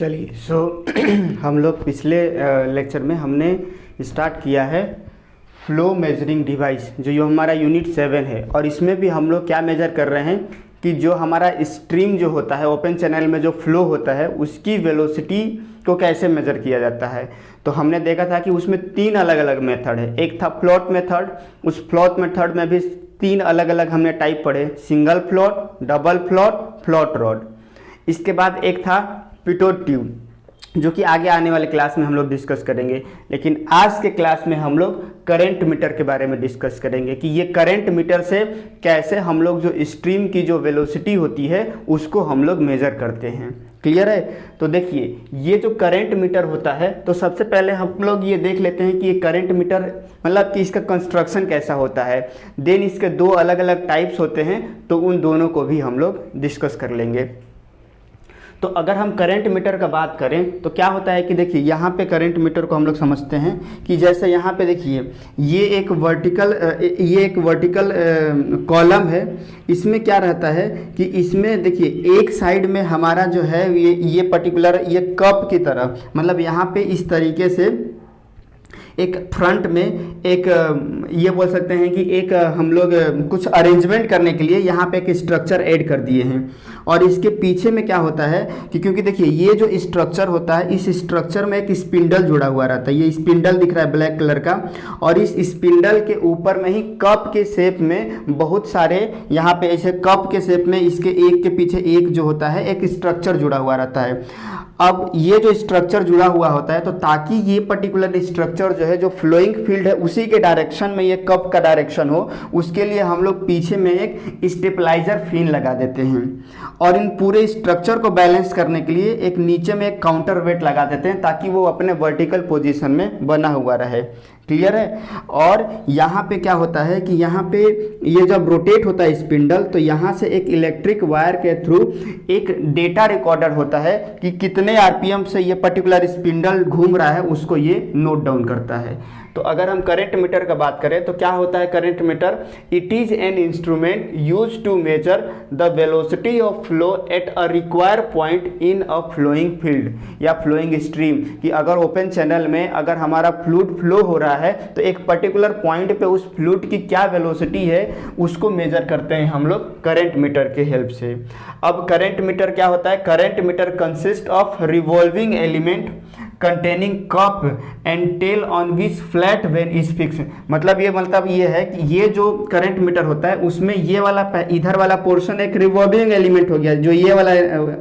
चलिए हम लोग पिछले लेक्चर में हमने स्टार्ट किया है फ्लो मेजरिंग डिवाइस जो हमारा यूनिट 7 है। और इसमें भी हम लोग क्या मेजर कर रहे हैं कि जो हमारा स्ट्रीम जो होता है ओपन चैनल में जो फ्लो होता है उसकी वेलोसिटी को कैसे मेजर किया जाता है। तो हमने देखा था कि उसमें 3 अलग अलग मेथड है। एक था फ्लोट मेथड, उस फ्लोट मेथड में भी 3 अलग अलग हमने टाइप पढ़े, single float, double float, float rod. इसके बाद एक था पिटोट ट्यूब जो कि आगे आने वाले क्लास में हम लोग डिस्कस करेंगे। लेकिन आज के क्लास में हम लोग करंट मीटर के बारे में डिस्कस करेंगे कि ये करंट मीटर से कैसे हम लोग जो स्ट्रीम की जो वेलोसिटी होती है उसको हम लोग मेजर करते हैं। क्लियर है? तो देखिए ये जो करंट मीटर होता है तो सबसे पहले हम लोग ये देख लेते हैं कि ये करंट मीटर मतलब कि इसका कंस्ट्रक्शन कैसा होता है। देन इसके 2 अलग अलग टाइप्स होते हैं तो उन दोनों को भी हम लोग डिस्कस कर लेंगे। तो अगर हम करंट मीटर का बात करें तो क्या होता है कि देखिए यहाँ पे करंट मीटर को हम लोग समझते हैं कि जैसे यहाँ पे देखिए ये एक वर्टिकल कॉलम है। इसमें क्या रहता है कि इसमें देखिए एक साइड में हमारा जो है ये पर्टिकुलर ये कप की तरह मतलब यहाँ पे इस तरीके से एक फ्रंट में एक ये बोल सकते हैं कि एक हम लोग कुछ अरेंजमेंट करने के लिए यहाँ पे एक स्ट्रक्चर ऐड कर दिए हैं। और इसके पीछे में क्या होता है कि क्योंकि देखिए ये जो स्ट्रक्चर होता है इस स्ट्रक्चर में एक स्पिंडल जुड़ा हुआ रहता है। ये स्पिंडल दिख रहा है ब्लैक कलर का और इस स्पिंडल के ऊपर में ही कप के शेप में बहुत सारे यहाँ पे ऐसे कप के शेप में इसके एक के पीछे एक जो होता है एक स्ट्रक्चर जुड़ा हुआ रहता है। अब ये जो स्ट्रक्चर जुड़ा हुआ होता है तो ताकि ये पर्टिकुलर स्ट्रक्चर जो है जो फ्लोइंग फील्ड है उसी के डायरेक्शन में ये कप का डायरेक्शन हो उसके लिए हम लोग पीछे में एक स्टेबलाइजर फिन लगा देते हैं। और इन पूरे स्ट्रक्चर को बैलेंस करने के लिए एक नीचे में एक काउंटर वेट लगा देते हैं ताकि वो अपने वर्टिकल पोजीशन में बना हुआ रहे। क्लियर है? और यहाँ पे क्या होता है कि यहाँ पे ये जब रोटेट होता है स्पिंडल तो यहाँ से एक इलेक्ट्रिक वायर के थ्रू एक डेटा रिकॉर्डर होता है कि कितने आरपीएम से ये पर्टिकुलर स्पिंडल घूम रहा है उसको ये नोट डाउन करता है। तो अगर हम करंट मीटर का बात करें तो क्या होता है current meter? It is an instrument use to measure the velocity of flow at a required point in a flowing field या फ्लोइंग स्ट्रीम। कि अगर ओपन चैनल में अगर हमारा फ्लूइड फ्लो हो रहा है तो एक पर्टिकुलर पॉइंट पे उस फ्लूइड की क्या वेलोसिटी है उसको मेजर करते हैं हम लोग करंट मीटर के हेल्प से। अब करंट मीटर क्या होता है? Current metre consist of revolving element containing cup and tail on which flat vane is fixed। मतलब ये है कि ये जो करंट मीटर होता है उसमें ये वाला इधर वाला पोर्शन एक रिवॉल्विंग एलिमेंट हो गया, जो ये वाला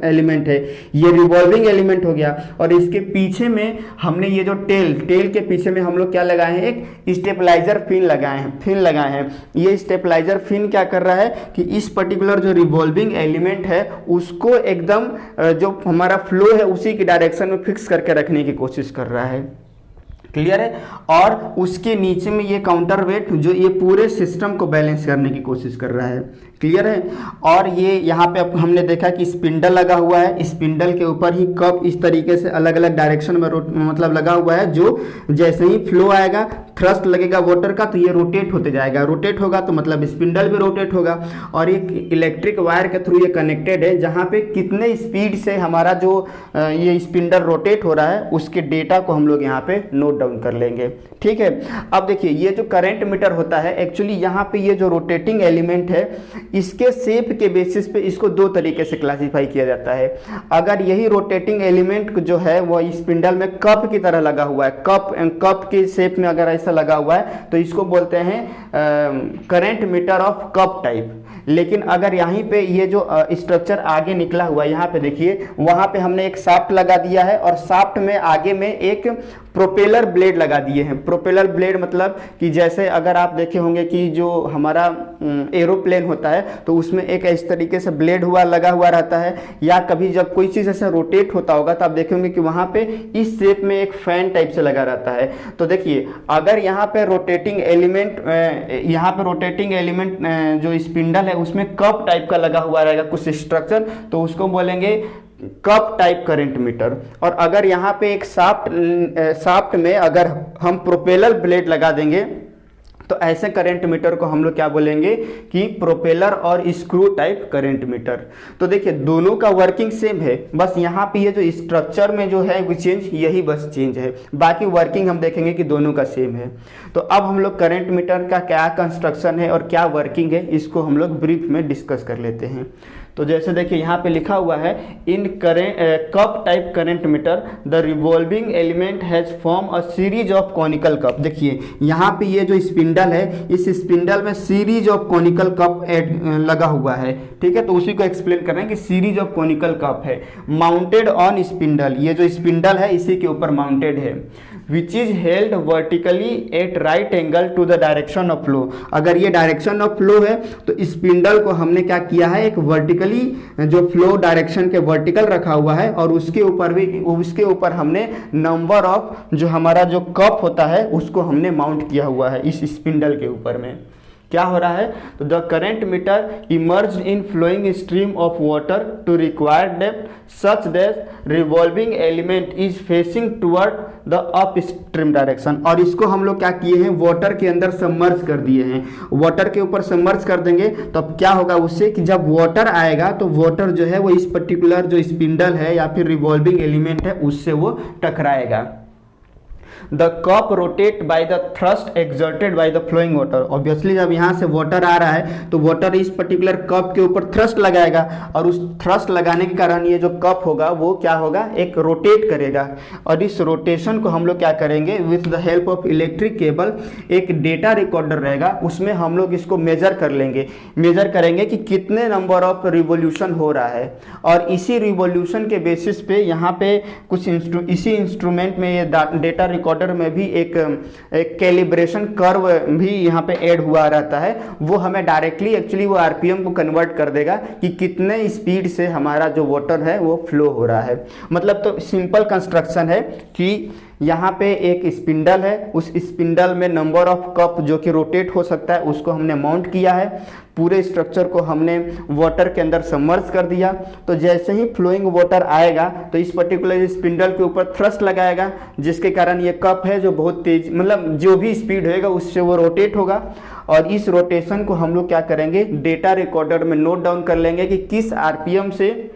एलिमेंट है ये रिवॉल्विंग एलिमेंट हो गया। और इसके पीछे में हमने ये जो टेल के पीछे में हम लोग क्या लगाए हैं? एक स्टेबलाइजर फिन लगाए हैं। ये स्टेबलाइजर फिन क्या कर रहा है कि इस पर्टिकुलर जो रिवॉल्विंग एलिमेंट है उसको एकदम जो हमारा फ्लो है उसी की डायरेक्शन में फिक्स करके रखने की कोशिश कर रहा है। क्लियर है? और उसके नीचे में ये काउंटर वेट जो ये पूरे सिस्टम को बैलेंस करने की कोशिश कर रहा है। क्लियर है? और ये यहाँ पे हमने देखा कि स्पिंडल लगा हुआ है, स्पिंडल के ऊपर ही कप इस तरीके से अलग अलग डायरेक्शन में मतलब लगा हुआ है जो जैसे ही फ्लो आएगा थ्रस्ट लगेगा वाटर का तो ये रोटेट होते जाएगा। रोटेट होगा तो मतलब स्पिंडल भी रोटेट होगा। और एक इलेक्ट्रिक वायर के थ्रू ये कनेक्टेड है जहाँ पे कितने स्पीड से हमारा जो ये स्पिंडल रोटेट हो रहा है उसके डेटा को हम लोग यहाँ पे नोट डाउन कर लेंगे। ठीक है? अब देखिए ये जो करंट मीटर होता है एक्चुअली यहाँ पे ये जो रोटेटिंग एलिमेंट है इसके शेप के बेसिस पे इसको 2 तरीके से क्लासिफाई किया जाता है। अगर यही रोटेटिंग एलिमेंट जो है वो स्पिंडल में कप की तरह लगा हुआ है, कप के शेप में अगर ऐसा लगा हुआ है तो इसको बोलते हैं current meter of cup type. लेकिन अगर यहीं पे ये जो स्ट्रक्चर आगे निकला हुआ है यहाँ पे देखिए वहाँ पे हमने एक शाफ्ट लगा दिया है और शाफ्ट में आगे में एक प्रोपेलर ब्लेड लगा दिए हैं। प्रोपेलर ब्लेड मतलब कि जैसे अगर आप देखे होंगे कि जो हमारा एरोप्लेन होता है तो उसमें एक इस तरीके से ब्लेड लगा हुआ रहता है, या कभी जब कोई चीज़ ऐसा रोटेट होता होगा तो आप देखेंगे कि वहाँ पे इस शेप में एक फैन टाइप से लगा रहता है। तो देखिए अगर यहाँ पे रोटेटिंग एलिमेंट जो स्पिंडल है उसमें कप टाइप का लगा हुआ रहेगा कुछ स्ट्रक्चर तो उसको बोलेंगे कप टाइप करंट मीटर। और अगर यहाँ पे एक शाफ्ट में अगर हम प्रोपेलर ब्लेड लगा देंगे तो ऐसे करंट मीटर को हम लोग क्या बोलेंगे कि प्रोपेलर और स्क्रू टाइप करंट मीटर। तो देखिए दोनों का वर्किंग सेम है, बस यहाँ पे ये जो स्ट्रक्चर में जो है वो चेंज, यही बस चेंज है, बाकी वर्किंग हम देखेंगे कि दोनों का सेम है। तो अब हम लोग करंट मीटर का क्या कंस्ट्रक्शन है और क्या वर्किंग है इसको हम लोग ब्रीफ में डिस्कस कर लेते हैं। तो जैसे देखिए यहाँ पे लिखा हुआ है, in cup type current meter the revolving element has form a series of conical cup. देखिए यहाँ पे ये जो स्पिंडल है, इस स्पिंडल में सीरीज ऑफ कॉनिकल कप लगा हुआ है, ठीक है। तो उसी को एक्सप्लेन कर रहे हैं कि सीरीज ऑफ कॉनिकल कप है माउंटेड ऑन स्पिंडल, ये जो स्पिंडल है इसी के ऊपर माउंटेड है, which is held vertically at right angle to the direction of flow. अगर ये डायरेक्शन ऑफ फ्लो है तो स्पिंडल को हमने क्या किया है, एक वर्टिकली जो फ्लो डायरेक्शन के वर्टिकल रखा हुआ है और उसके ऊपर हमने नंबर ऑफ जो हमारा जो कप होता है उसको हमने माउंट किया हुआ है इस स्पिंडल के ऊपर में। क्या हो रहा है, तो the current meter immerse in flowing stream of water to required depth such that revolving element is facing toward the up stream direction. और इसको हम लोग क्या किए हैं, वाटर के अंदर सबमर्ज कर दिए हैं। वाटर के ऊपर सबमर्ज कर देंगे तो अब क्या होगा उससे कि जब वाटर आएगा तो वाटर जो है वो इस पर्टिकुलर जो स्पिंडल है या फिर रिवॉल्विंग एलिमेंट है उससे वो टकराएगा। The cup rotate by the thrust exerted by the flowing water. Obviously जब यहाँ से वाटर आ रहा है तो वाटर इस पर्टिकुलर कप के ऊपर थ्रस्ट लगाएगा और उस थ्रस्ट लगाने के कारण ये जो कप होगा वो क्या होगा, एक रोटेट करेगा। और इस रोटेशन को हम लोग क्या करेंगे, with the help of electric cable एक डेटा रिकॉर्डर रहेगा, उसमें हम लोग इसको मेजर कर लेंगे, मेजर करेंगे कि कितने नंबर ऑफ रिवोल्यूशन हो रहा है। और इसी रिवोल्यूशन के बेसिस पे यहाँ पे कुछ इसी इंस्ट्रूमेंट में ये डेटा रिकॉर्डर में भी एक कैलिब्रेशन कर्व भी यहाँ पे ऐड हुआ रहता है, वो हमें डायरेक्टली एक्चुअली वो आरपीएम को कन्वर्ट कर देगा कि कितने स्पीड से हमारा जो वाटर है वो फ्लो हो रहा है। मतलब तो सिंपल कंस्ट्रक्शन है कि यहाँ पे एक स्पिंडल है, उस स्पिंडल में नंबर ऑफ कप जो कि रोटेट हो सकता है उसको हमने माउंट किया है, पूरे स्ट्रक्चर को हमने वाटर के अंदर सबमर्ज कर दिया। तो जैसे ही फ्लोइंग वाटर आएगा तो इस पर्टिकुलर स्पिंडल के ऊपर थ्रस्ट लगाएगा, जिसके कारण ये कप है जो बहुत तेज, मतलब जो भी स्पीड होएगा उससे वो रोटेट होगा। और इस रोटेशन को हम लोग क्या करेंगे, डेटा रिकॉर्डर में नोट डाउन कर लेंगे कि किस आरपीएम से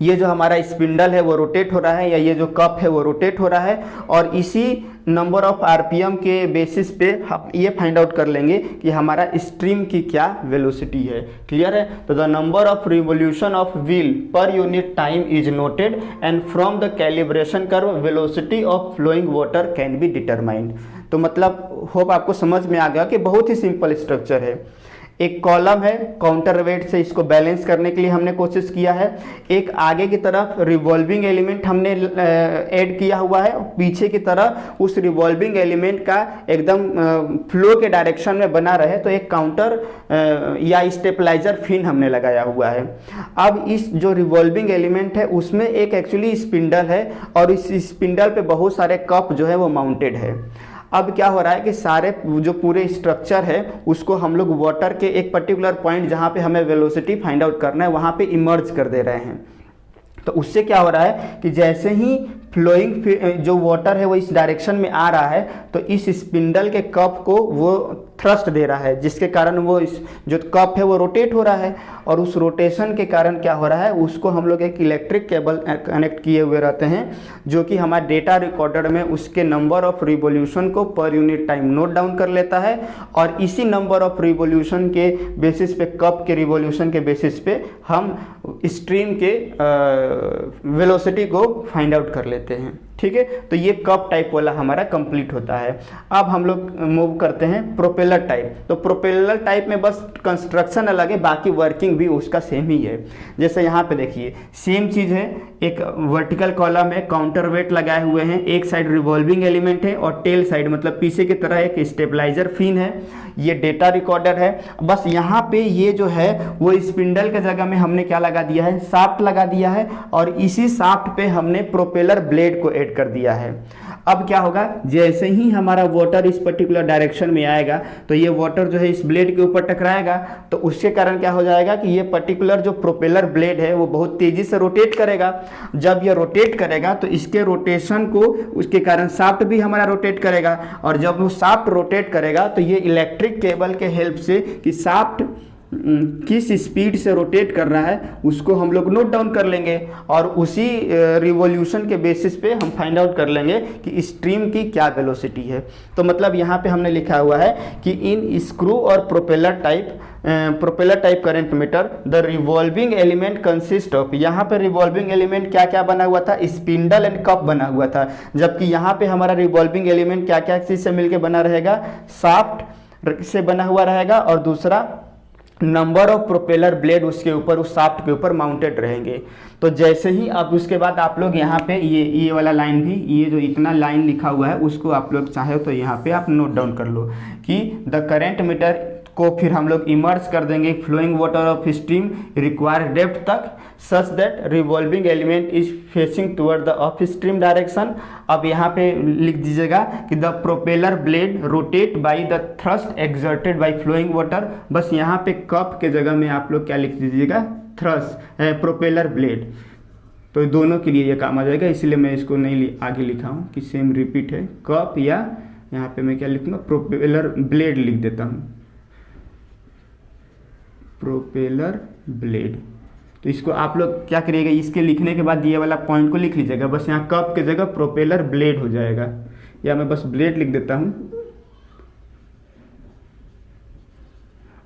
ये जो हमारा स्पिंडल है वो रोटेट हो रहा है या ये जो कप है वो रोटेट हो रहा है। और इसी नंबर ऑफ आरपीएम के बेसिस पे हम ये फाइंड आउट कर लेंगे कि हमारा स्ट्रीम की क्या वेलोसिटी है। क्लियर है। तो the number of revolution of wheel per unit time is noted and from the calibration curve velocity of flowing water can be determined. तो मतलब होप आपको समझ में आ गया कि बहुत ही सिंपल स्ट्रक्चर है। एक कॉलम है, काउंटर वेट से इसको बैलेंस करने के लिए हमने कोशिश किया है। एक आगे की तरफ रिवॉल्विंग एलिमेंट हमने ऐड किया हुआ है, पीछे की तरफ उस रिवॉल्विंग एलिमेंट का एकदम फ्लो के डायरेक्शन में बना रहे तो एक काउंटर या स्टेबलाइजर फिन हमने लगाया हुआ है। अब इस जो रिवॉल्विंग एलिमेंट है उसमें एक एक्चुअली स्पिंडल है और इस स्पिंडल पे बहुत सारे कप जो है वो माउंटेड है। अब क्या हो रहा है कि सारे जो पूरे स्ट्रक्चर है उसको हम लोग वाटर के एक पर्टिकुलर पॉइंट जहाँ पे हमें वेलोसिटी फाइंड आउट करना है वहाँ पे इमर्ज कर दे रहे हैं। तो उससे क्या हो रहा है कि जैसे ही फ्लोइंग जो वाटर है वो इस डायरेक्शन में आ रहा है तो इस स्पिंडल के कप को वो थ्रस्ट दे रहा है, जिसके कारण वो इस जो कप है वो रोटेट हो रहा है। और उस रोटेशन के कारण क्या हो रहा है, उसको हम लोग एक इलेक्ट्रिक केबल कनेक्ट किए हुए रहते हैं जो कि हमारे डेटा रिकॉर्डर में उसके नंबर ऑफ रिवोल्यूशन को पर यूनिट टाइम नोट डाउन कर लेता है। और इसी नंबर ऑफ रिवोल्यूशन के बेसिस पे, कप के रिवोल्यूशन के बेसिस पे हम स्ट्रीम के वेलोसिटी को फाइंड आउट कर लेते हैं। ठीक है। तो ये कप टाइप वाला हमारा कंप्लीट होता है। अब हम लोग मूव करते हैं प्रोपेलर टाइप। तो प्रोपेलर टाइप में बस कंस्ट्रक्शन अलग है, बाकी वर्किंग भी उसका सेम ही है। जैसे यहाँ पे देखिए सेम चीज़ है, एक वर्टिकल कॉलम है, काउंटर वेट लगाए हुए हैं, एक साइड रिवॉल्विंग एलिमेंट है और टेल साइड मतलब पीछे की तरह एक स्टेबलाइजर फिन है। ये डेटा रिकॉर्डर है। बस यहाँ पे ये जो है वो स्पिंडल के जगह में हमने क्या लगा दिया है, शाफ्ट लगा दिया है और इसी शाफ्ट पे हमने प्रोपेलर ब्लेड को ऐड कर दिया है। अब क्या होगा, जैसे ही हमारा वाटर इस पर्टिकुलर डायरेक्शन में आएगा तो ये वाटर जो है इस ब्लेड के ऊपर टकराएगा, तो उसके कारण क्या हो जाएगा कि ये पर्टिकुलर जो प्रोपेलर ब्लेड है वो बहुत तेजी से रोटेट करेगा। जब ये रोटेट करेगा तो इसके रोटेशन को, उसके कारण शाफ्ट भी हमारा रोटेट करेगा, और जब वो शाफ्ट रोटेट करेगा तो ये इलेक्ट्रिक केबल के हेल्प से कि शाफ्ट किस स्पीड से रोटेट कर रहा है उसको हम लोग नोट डाउन कर लेंगे, और उसी रिवॉल्यूशन के बेसिस पे हम फाइंड आउट कर लेंगे कि स्ट्रीम की क्या वेलोसिटी है। तो मतलब यहाँ पे हमने लिखा हुआ है कि इन स्क्रू और propeller type current meter the revolving element consist of, यहाँ पे रिवॉल्विंग एलिमेंट क्या क्या बना हुआ था, स्पिंडल एंड कप बना हुआ था, जबकि यहाँ पे हमारा रिवॉल्विंग एलिमेंट क्या क्या चीज़ से मिलकर बना रहेगा, शाफ्ट से बना हुआ रहेगा, और दूसरा नंबर ऑफ प्रोपेलर ब्लेड उसके ऊपर, उस शाफ्ट के ऊपर माउंटेड रहेंगे। तो जैसे ही अब उसके बाद आप लोग यहाँ पे ये वाला लाइन भी, ये जो इतना लाइन लिखा हुआ है उसको आप लोग चाहे तो यहाँ पे आप नोट डाउन कर लो कि द करंट मीटर को फिर हम लोग इमर्ज कर देंगे flowing water of stream required depth तक, such that revolving element is facing toward the of stream direction. अब यहाँ पे लिख दीजिएगा कि the propeller blade rotate by the thrust exerted by flowing water. बस यहाँ पे कप के जगह में आप लोग क्या लिख दीजिएगा, थ्रस्ट प्रोपेलर ब्लेड। तो दोनों के लिए ये काम आ जाएगा, इसलिए मैं इसको नहीं आगे लिखा हूँ कि सेम रिपीट है, कप, या यहाँ पे मैं क्या लिखूँगा, प्रोपेलर ब्लेड लिख देता हूँ, प्रोपेलर ब्लेड। तो इसको आप लोग क्या करिएगा, इसके लिखने के बाद ये वाला पॉइंट को लिख लीजिएगा, बस यहाँ कप के जगह प्रोपेलर ब्लेड हो जाएगा, या मैं बस ब्लेड लिख देता हूँ।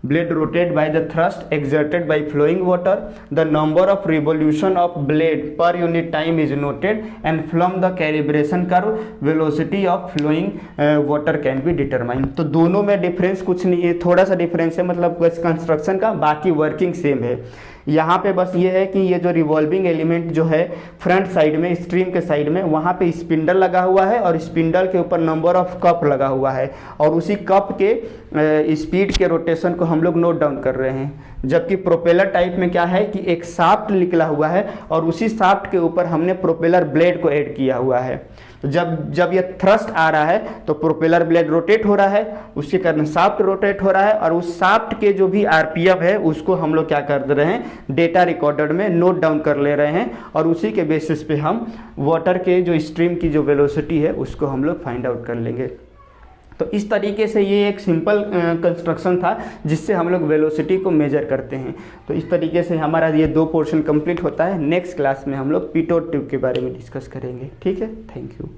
Blade rotate by the thrust exerted by flowing water, the number of revolution of blade per unit time is noted, and from the calibration curve velocity of flowing water can be determine. तो दोनों में difference कुछ नहीं है, थोड़ा सा difference है, मतलब कंस्ट्रक्शन का, बाकी वर्किंग सेम है। यहाँ पे बस ये है कि ये जो रिवॉल्विंग एलिमेंट जो है फ्रंट साइड में, स्ट्रीम के साइड में, वहाँ पे स्पिंडल लगा हुआ है, और स्पिंडल के ऊपर नंबर ऑफ कप लगा हुआ है, और उसी कप के स्पीड के रोटेशन को हम लोग नोट डाउन कर रहे हैं। जबकि प्रोपेलर टाइप में क्या है कि एक शाफ्ट निकला हुआ है, और उसी शाफ्ट के ऊपर हमने प्रोपेलर ब्लेड को ऐड किया हुआ है। तो जब ये थ्रस्ट आ रहा है तो प्रोपेलर ब्लेड रोटेट हो रहा है, उसके कारण शाफ्ट रोटेट हो रहा है, और उस शाफ्ट के जो भी आरपीएफ है उसको हम लोग क्या कर रहे हैं, डेटा रिकॉर्डर में नोट डाउन कर ले रहे हैं, और उसी के बेसिस पे हम वाटर के जो स्ट्रीम की जो वेलोसिटी है उसको हम लोग फाइंड आउट कर लेंगे। तो इस तरीके से ये एक सिंपल कंस्ट्रक्शन था जिससे हम लोग वेलोसिटी को मेजर करते हैं। तो इस तरीके से हमारा ये 2 पोर्शन कंप्लीट होता है। नेक्स्ट क्लास में हम लोग पिटोट ट्यूब के बारे में डिस्कस करेंगे। ठीक है, थैंक यू।